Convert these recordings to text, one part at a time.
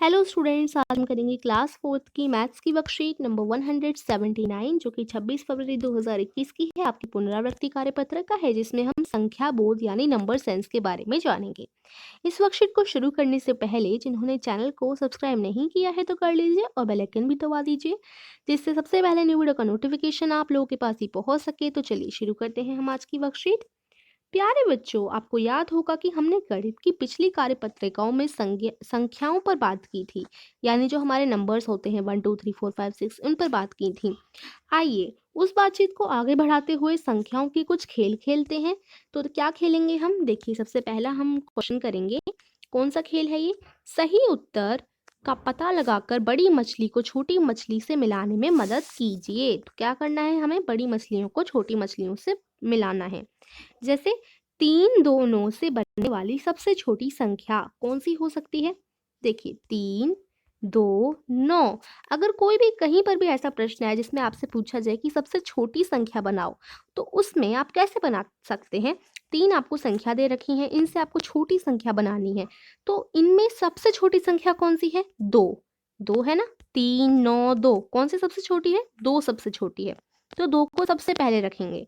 Hello students, आज हम करेंगे क्लास फोर्थ की मैथ्स की वर्कशीट नंबर 179 जो कि 26 फरवरी 2021 की है। आपकी पुनरावृत्ति कार्यपत्र का है, जिसमें हम संख्या बोध यानी नंबर सेंस के बारे में जानेंगे। इस वर्कशीट को शुरू करने से पहले जिन्होंने चैनल को सब्सक्राइब नहीं किया है तो कर लीजिए और बेल आइकन भी दबा दीजिए, जिससे सबसे पहले न्यू वीडियो का नोटिफिकेशन आप लोगों के पास ही पहुंच सके। तो चलिए शुरू करते हैं हम आज की वर्कशीट। प्यारे बच्चों, आपको याद होगा कि हमने गणित की पिछली कार्यपत्रिकाओं में संख्याओं पर बात की थी, यानी जो हमारे नंबर्स होते हैं 1 2 3 4 5 6 उन पर बात की थी। आइए उस बातचीत को आगे बढ़ाते हुए संख्याओं के कुछ खेल खेलते हैं। तो क्या खेलेंगे हम? देखिए, सबसे पहला हम क्वेश्चन करेंगे। कौन सा खेल है ये? सही उत्तर का पता लगाकर बड़ी मछली को छोटी मछली से मिलाने में मदद कीजिए। तो क्या करना है? हमें बड़ी मछलियों को छोटी मछलियों से मिलाना है। जैसे 3 2 9 से बनने वाली सबसे छोटी संख्या कौन सी हो सकती है? देखिए, 3 2 9। अगर कोई भी कहीं पर भी ऐसा प्रश्न है जिसमें आपसे पूछा जाए कि सबसे छोटी संख्या बनाओ, तो उसमें आप कैसे बना सकते हैं? 3 आपको संख्या दे रखी है, इनसे आपको छोटी संख्या बनानी है। तो इनमें सबसे छोटी संख्या कौन सी है? 2। 2 है ना? 3 9 2 कौन सी सबसे छोटी है? 2 सबसे छोटी है। तो 2 को सबसे पहले रखेंगे।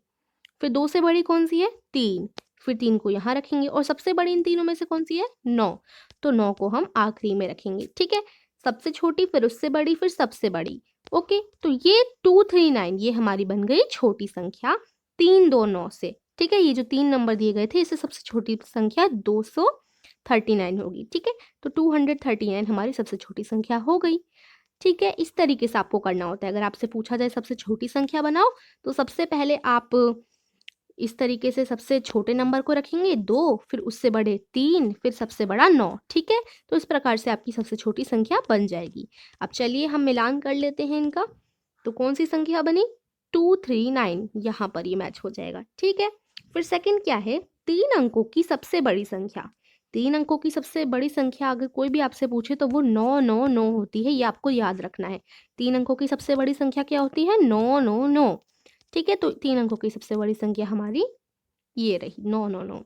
फिर 2 से बड़ी कौन सी है? 3। फिर 3 को यहाँ रखेंगे और सबसे बड़ी इन तीनों में से कौन सी है? 9। तो 9 को हम आखिरी में रखेंगे। ठीक है, सबसे छोटी, फिर उससे बड़ी, फिर सबसे बड़ी। ओके, तो ये 239 ये हमारी बन गई छोटी संख्या 3 2 9 से। ठीक है, ये जो 3 नंबर दिए गए थे, इससे सबसे छोटी संख्या 239 होगी। ठीक है, तो 239 हमारी सबसे छोटी संख्या हो गई। ठीक है, इस तरीके से आपको करना होता है। अगर आपसे पूछा जाए सबसे छोटी संख्या बनाओ, तो सबसे पहले आप इस तरीके से सबसे छोटे नंबर को रखेंगे 2, फिर उससे बड़े 3, फिर सबसे बड़ा 9। ठीक है, तो इस प्रकार से आपकी सबसे छोटी संख्या बन जाएगी। अब चलिए हम मिलान कर लेते हैं इनका। तो कौन सी संख्या बनी? 239, यहाँ पर ये मैच हो जाएगा। ठीक है, फिर सेकंड क्या है? 3 अंकों की सबसे बड़ी संख्या। 3 अंकों की सबसे बड़ी संख्या अगर कोई भी आपसे पूछे तो वो 999 होती है, ये आपको याद रखना है। 3 अंकों की सबसे बड़ी संख्या क्या होती है? 999। ठीक है, तो 3 अंकों की सबसे बड़ी संख्या हमारी ये रही 999।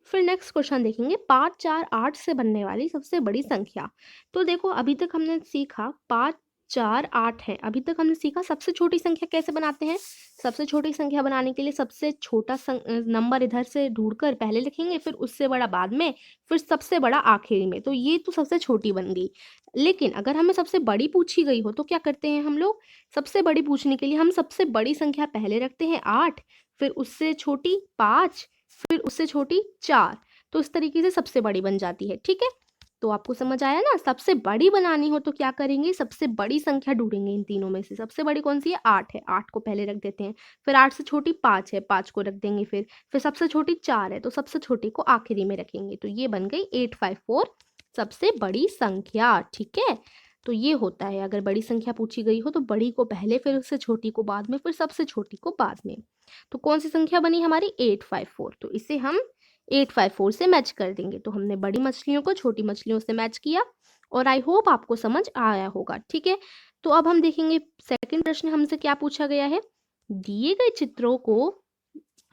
फिर नेक्स्ट क्वेश्चन देखेंगे, 5 4 8 से बनने वाली सबसे बड़ी संख्या। तो देखो, अभी तक हमने सीखा 5 4 8 है। अभी तक हमने सीखा सबसे छोटी संख्या कैसे बनाते हैं। सबसे छोटी संख्या बनाने के लिए सबसे छोटा नंबर इधर से ढूंढकर पहले लिखेंगे, फिर उससे बड़ा बाद में, फिर सबसे बड़ा आखिरी में। तो ये तो सबसे छोटी बन गई। लेकिन अगर हमें सबसे बड़ी पूछी गई हो तो क्या करते हैं हम लोग? सबसे बड़ी पूछने के लिए हम सबसे बड़ी संख्या पहले रखते हैं 8, फिर उससे छोटी 5, फिर उससे छोटी 4। तो इस तरीके से सबसे बड़ी बन जाती है। ठीक है, तो आपको समझ आया ना? सबसे बड़ी बनानी हो तो क्या करेंगे? सबसे बड़ी संख्या ढूंढेंगे। इन तीनों में से सबसे बड़ी कौन सी है? 8 है, 8 को पहले रख देते हैं। फिर 8 से छोटी 5 है, 5 को रख देंगे। फिर सबसे छोटी 4 है, तो सबसे छोटी को आखिरी में रखेंगे। तो ये बन गई 854 सबसे बड़ी संख्या। ठीक है, तो ये होता है, अगर बड़ी संख्या पूछी गई हो तो बड़ी को पहले, फिर उससे छोटी को बाद में, फिर सबसे छोटी को बाद में। तो कौन सी संख्या बनी हमारी? 854। तो इसे हम 854 से मैच कर देंगे। तो हमने बड़ी मछलियों को छोटी मछलियों से मैच किया और आई होप आपको समझ आया होगा। ठीक है, तो अब हम देखेंगे सेकंड प्रश्न हमसे क्या पूछा गया है। दिए गए चित्रों को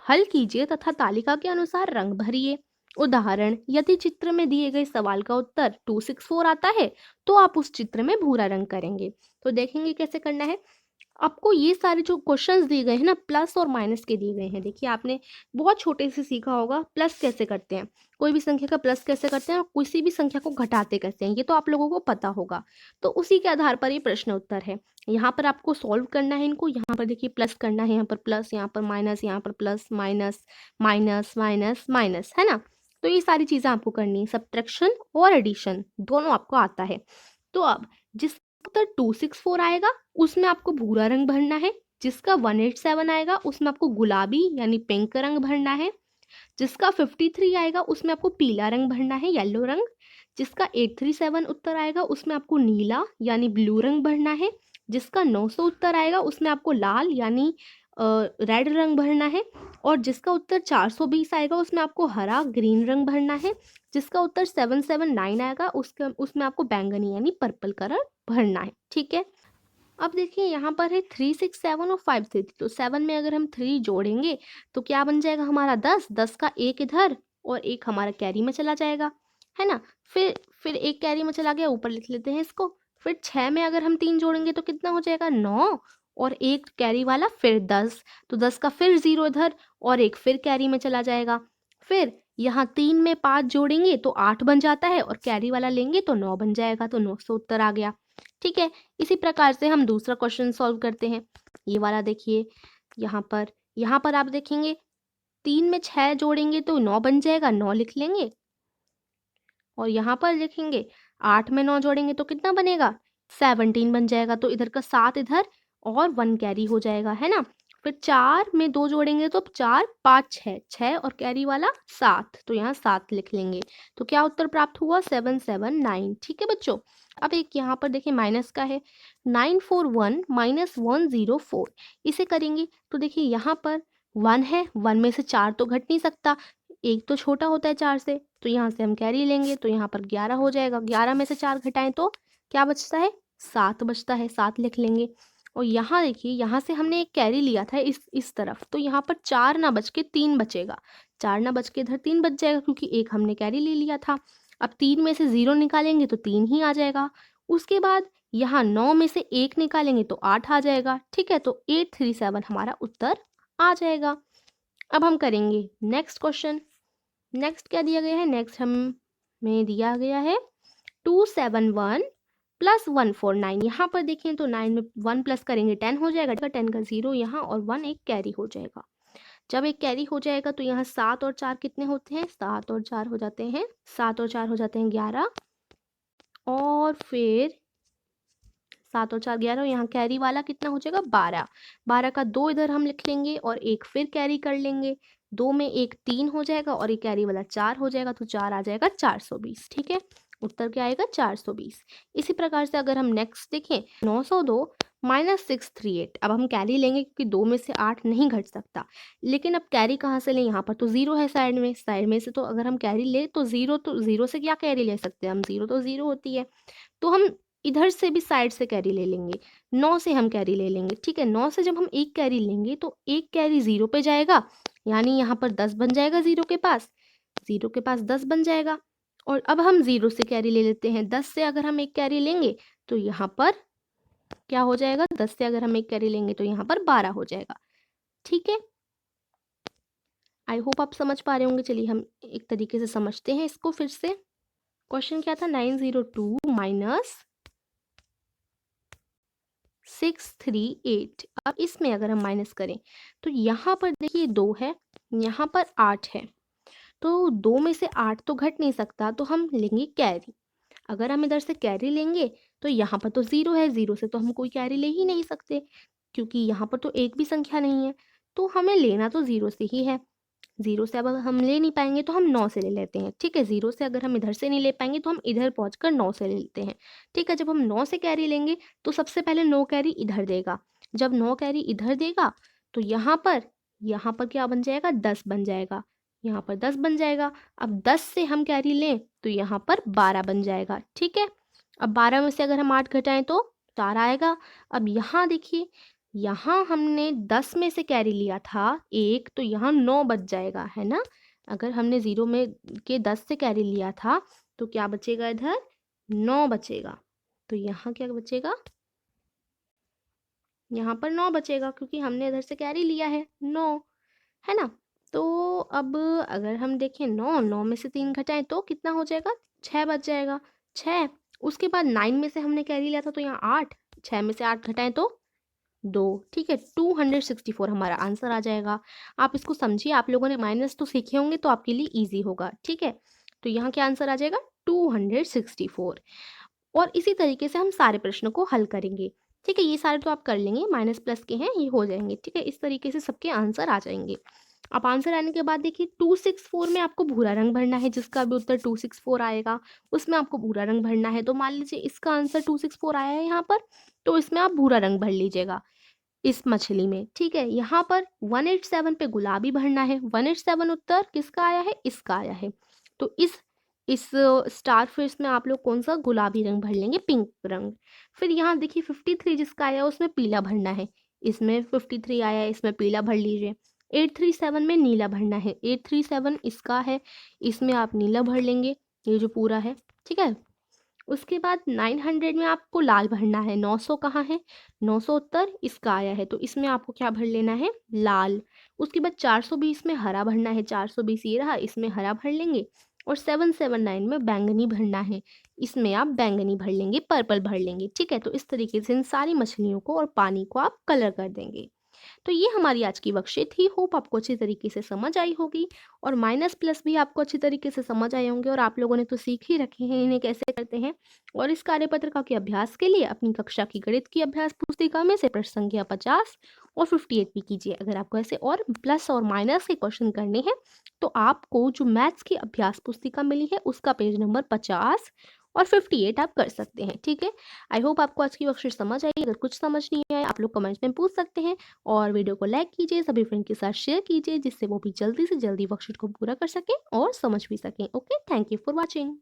हल कीजिए तथा तालिका के अनुसार रंग भरिए। उदाहरण, यदि चित्र में दिए गए सवाल का उत्तर 264 आता है तो आप उस चित्र में भूरा रंग करेंगे। तो देखेंगे कैसे करना है। आपको ये सारे जो क्वेश्चंस दिए गए हैं ना, प्लस और माइनस के दिए गए हैं। देखिए, आपने बहुत छोटे से सीखा होगा प्लस कैसे करते हैं, कोई भी संख्या का प्लस कैसे करते हैं और किसी भी संख्या को घटाते कैसे हैं, ये तो आप लोगों को पता होगा। तो उसी के आधार पर ये प्रश्न उत्तर है। यहाँ पर आपको सॉल्व करना है इनको। यहाँ पर देखिए प्लस करना है, यहाँ पर प्लस, यहाँ पर माइनस, यहाँ पर plus minus minus minus minus, है ना? तो ये सारी चीज़ें आपको करनी है। सब्ट्रैक्शन और एडिशन दोनों आपको आता है। तो अब जिस उत्तर 264 आएगा उसमें आपको भूरा रंग भरना है। जिसका 187 आएगा उसमें आपको गुलाबी यानी पिंक रंग भरना है। जिसका 53 आएगा उसमें आपको पीला रंग भरना है, येलो रंग। जिसका 837 उत्तर आएगा उसमें आपको नीला यानी ब्लू रंग भरना है। जिसका 900 उत्तर आएगा उसमें आपको लाल यानी रेड रंग भरना है। और जिसका उत्तर 420 आएगा उसमें आपको हरा ग्रीन रंग भरना है। जिसका उत्तर 779 आएगा उसमें आपको बैंगनी यानी पर्पल कलर भरना है। ठीक है, अब देखिए यहाँ पर है 367 और 533। तो 7 में अगर हम 3 जोड़ेंगे तो क्या बन जाएगा हमारा 10। 10 का एक इधर और एक हमारा कैरी में चला जाएगा, है ना? फिर एक कैरी में चला गया, ऊपर लिख लेते हैं इसको। फिर 6 में अगर हम 3 जोड़ेंगे तो कितना हो जाएगा 9, और एक कैरी वाला फिर 10, तो 10 का फिर 0 इधर, और एक फिर कैरी में चला जाएगा। फिर यहाँ 3 में 5 जोड़ेंगे तो 8 बन जाता है, और कैरी वाला लेंगे तो 9 बन जाएगा, तो 9 से उत्तर आ गया। ठीक है, इसी प्रकार से हम दूसरा क्वेश्चन सॉल्व करते हैं। ये वाला देखिए, यहाँ पर आप देखेंगे 3 में 6 जोड़ेंगे तो 9 बन जाएगा, 9 लिख लेंगे। और यहाँ पर लिखेंगे 8 में 9 जोड़ेंगे तो कितना बनेगा 17 बन जाएगा, तो इधर का 7 इधर और 1 कैरी हो जाएगा, है ना। फिर 4 में 2 जोड़ेंगे तो 4 5 6, 6 और कैरी वाला 7, तो यहाँ 7 लिख लेंगे। तो क्या उत्तर प्राप्त हुआ 779। ठीक है बच्चों, अब एक यहाँ पर देखिए माइनस का है, 941 माइनस 104। इसे करेंगे तो देखिए यहाँ पर 1 है, 1 में से 4 तो घट नहीं सकता, एक तो छोटा होता है 4 से, तो यहाँ से हम कैरी लेंगे तो यहाँ पर 11 हो जाएगा। 11 में से 4 घटाएं तो क्या बचता है 7 बचता है, 7 लिख लेंगे। और यहाँ देखिए, यहाँ से हमने एक कैरी लिया था इस तरफ, तो यहाँ पर 4 ना बच के 3 बचेगा, 4 ना बच के इधर 3 बच जाएगा, क्योंकि एक हमने कैरी ले लिया था। अब 3 में से 0 निकालेंगे तो 3 ही आ जाएगा। उसके बाद यहाँ 9 में से 1 निकालेंगे तो 8 आ जाएगा। ठीक है, तो 837 हमारा उत्तर आ जाएगा। अब हम करेंगे नेक्स्ट क्वेश्चन। नेक्स्ट क्या दिया गया है, नेक्स्ट हमें दिया गया है 271 प्लस 149। यहाँ पर देखें तो 9 में 1 प्लस करेंगे 10 हो जाएगा, 10 का 0 यहाँ, और 1 एक कैरी हो जाएगा। जब एक कैरी हो जाएगा तो यहाँ 7 और 4 कितने होते हैं, 7 और 4 हो जाते हैं, 7 और 4 हो जाते हैं 11, और फिर 7 और 4 11, यहाँ कैरी वाला कितना हो जाएगा 12, 12 का 2 इधर हम लिख लेंगे और एक फिर कैरी कर लेंगे, 2 में एक 3 हो जाएगा और एक कैरी वाला 4 हो जाएगा, तो 4 आ जाएगा 420। ठीक है, उत्तर क्या आएगा 420। इसी प्रकार से अगर हम नेक्स्ट देखें 902 माइनस 638, अब हम कैरी लेंगे क्योंकि 2 में से 8 नहीं घट सकता, लेकिन अब कैरी कहाँ से लें, यहाँ पर तो 0 है साइड में से, तो अगर हम कैरी ले तो 0 से क्या कैरी ले सकते हैं हम, 0 तो 0 होती है, तो हम इधर से भी साइड से कैरी ले लेंगे, 9 से हम कैरी ले लेंगे। ठीक है, 9 से जब हम एक कैरी लेंगे तो एक कैरी 0 पे जाएगा, यानी यहाँ पर 10 बन जाएगा, 0 के पास 10 बन जाएगा। और अब हम 0 से कैरी ले लेते हैं, 10 से अगर हम एक कैरी लेंगे तो यहाँ पर क्या हो जाएगा, 10 से अगर हम एक कैरी लेंगे तो यहाँ पर 12 हो जाएगा। ठीक है, आई होप आप समझ पा रहे होंगे। चलिए हम एक तरीके से समझते हैं इसको फिर से। क्वेश्चन क्या था, 902 माइनस 638। अब इसमें अगर हम माइनस करें तो यहाँ पर देखिए 2 है, यहाँ पर 8 है, तो 2 में से 8 तो घट नहीं सकता, तो हम लेंगे कैरी। अगर हम इधर से कैरी लेंगे तो यहाँ पर तो 0 है, 0 से तो हम कोई कैरी ले ही नहीं सकते, क्योंकि यहाँ पर तो एक भी संख्या नहीं है, तो हमें लेना तो 0 से ही है। 0 से अब हम ले नहीं पाएंगे तो हम 9 से ले लेते हैं। ठीक है, 0 से अगर हम इधर से नहीं ले पाएंगे तो हम इधर पहुंचकर 9 से ले लेते हैं। ठीक है, जब हम 9 से कैरी लेंगे तो सबसे पहले 9 कैरी इधर देगा, जब 9 कैरी इधर देगा तो यहाँ पर क्या बन जाएगा 10 बन जाएगा, यहाँ पर 10 बन जाएगा। अब 10 से हम कैरी लें तो यहाँ पर 12 बन जाएगा। ठीक है, अब 12 में से अगर हम 8 घटाएं तो 4 आएगा। अब यहाँ देखिए, यहाँ हमने 10 में से कैरी लिया था एक, तो यहाँ 9 बच जाएगा, है ना। अगर हमने 0 में के 10 से कैरी लिया था तो क्या बचेगा, इधर 9 बचेगा, तो यहाँ क्या बचेगा, यहाँ पर 9 बचेगा, क्योंकि हमने इधर से कैरी लिया है 9, है ना। तो अब अगर हम देखें 9 में से 3 घटाएं तो कितना हो जाएगा 6 बच जाएगा, 6। उसके बाद 9 में से हमने कैरी लिया था तो यहाँ 8, 6 में से 8 घटाएं तो 2। ठीक है, 264 हमारा आंसर आ जाएगा। आप इसको समझिए, आप लोगों ने माइनस तो सीखे होंगे तो आपके लिए इजी होगा। ठीक है, तो यहाँ क्या आंसर आ जाएगा 264। और इसी तरीके से हम सारे प्रश्नों को हल करेंगे। ठीक है, ये सारे तो आप कर लेंगे, माइनस प्लस के हैं, ये हो जाएंगे। ठीक है, इस तरीके से सबके आंसर आ जाएंगे। अब आंसर आने के बाद देखिए 264 में आपको भूरा रंग भरना है, जिसका भी उत्तर 264 आएगा उसमें आपको भूरा रंग भरना है। तो मान लीजिए इसका आंसर 264 आया है यहाँ पर, तो इसमें आप भूरा रंग भर लीजिएगा इस मछली में। ठीक है, यहाँ पर 187 पे गुलाबी भरना है, 187 उत्तर किसका आया है, इसका आया है, तो इस स्टार फिश में आप लोग कौन सा गुलाबी रंग भर लेंगे, पिंक रंग। फिर यहाँ देखिए 53 जिसका आया उसमें पीला भरना है, इसमें 53 आया है, इसमें पीला भर लीजिए। 837 में नीला भरना है, 837 इसका है, इसमें आप नीला भर लेंगे, ये जो पूरा है। ठीक है, उसके बाद 900 में आपको लाल भरना है, 900 कहाँ है? 900 उत्तर इसका आया है, तो इसमें आपको क्या भर लेना है? लाल। उसके बाद 420 में हरा भरना है, 420 ये रहा, इसमें हरा भर लेंगे। और 779 में बैंगनी भरना है, इसमें आप बैंगनी भर लेंगे, पर्पल भर लेंगे, ठीक है? तो इस तरीके से इन सारी मछलियों को और पानी को आप कलर कर देंगे। तो ये हमारी आज की वर्कशीट थी। होप आपको अच्छी तरीके से समझ आई होगी और माइनस प्लस भी आपको अच्छी तरीके से समझ आए होंगे और आप लोगों ने तो सीख ही रखे हैं इन्हें कैसे करते हैं। और इस कार्यपत्रिका के अभ्यास के लिए अपनी कक्षा की गणित की अभ्यास पुस्तिका में से प्रश्न संख्या 50 और 58 भी कीजिए। अगर आपको ऐसे और प्लस और माइनस के क्वेश्चन करने हैं तो आपको जो मैथ्स की अभ्यास पुस्तिका मिली है उसका पेज नंबर 50 और 58 आप कर सकते हैं, ठीक है? आई होप आपको आज की वर्कशीट समझ आई। अगर कुछ समझ नहीं आया आप लोग कमेंट्स में पूछ सकते हैं और वीडियो को लाइक कीजिए, सभी फ्रेंड के साथ शेयर कीजिए जिससे वो भी जल्दी से जल्दी वर्कशीट को पूरा कर सकें और समझ भी सकें। Okay, thank you for watching.